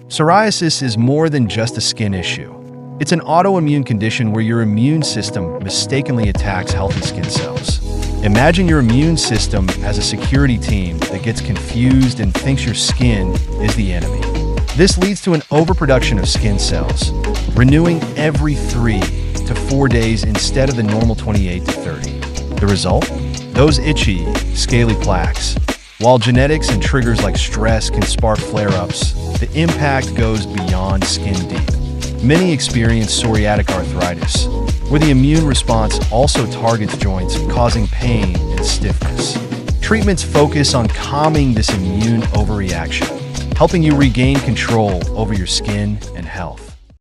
Psoriasis is more than just a skin issue. It's an autoimmune condition where your immune system mistakenly attacks healthy skin cells. Imagine your immune system as a security team that gets confused and thinks your skin is the enemy. This leads to an overproduction of skin cells, renewing every 3 to 4 days instead of the normal 28 to 30. The result? Those itchy, scaly plaques. While genetics and triggers like stress can spark flare-ups, the impact goes beyond skin deep. Many experience psoriatic arthritis, where the immune response also targets joints, causing pain and stiffness. Treatments focus on calming this immune overreaction, helping you regain control over your skin and health.